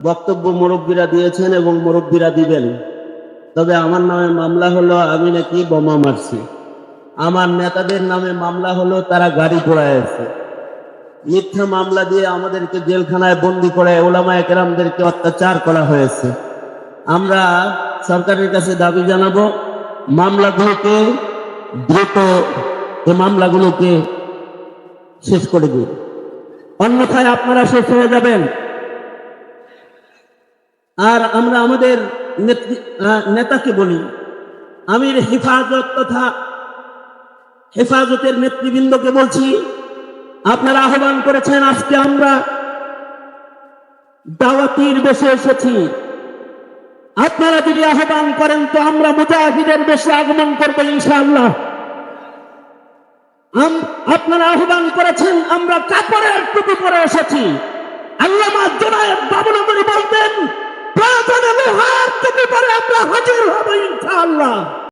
বক্তব্য মুরব্বীরা দিয়েছেন এবং মুরব্বীরা দিবেন। তবে আমার নামে মামলা হলো আমি নাকি বোমা মারছি, আমার নেতাদের নামে মামলা হলো তারা গাড়ি পোড়াইছে, মিথ্যা মামলা দিয়ে আমাদেরকে জেলখানায় বন্দি করে ওলামায়ে কেরামদেরকে অত্যাচার করা হয়েছে। আমরা সরকারের কাছে দাবি জানাবো মামলাগুলোকে দ্রুত মামলাগুলোকে শেষ করে দিন, অন্যথায় আপনারা শেষ হয়ে যাবেন। আর আমরা আমাদের নেতাকে বলি, আমির হেফাজত তথা হেফাজতের নেতৃবৃন্দকে বলছি, আপনারা আহ্বান করেছেন, আজকে আমরা দাওয়াতির বেশে এসেছি। আপনারা যদি আহ্বান করেন তো আমরা মুজাহিদের বেশে আগমন করবো ইনশাআল্লাহ। আপনারা আহ্বান করেছেন, আমরা কাপড়ের টুপি পরে এসেছি। আল্লামা জনায়েব বাবুনগরী বলতেন, প্রয়োজনে লোহার টুপি পরে আমরা হাজির হব ইনশাআল্লাহ।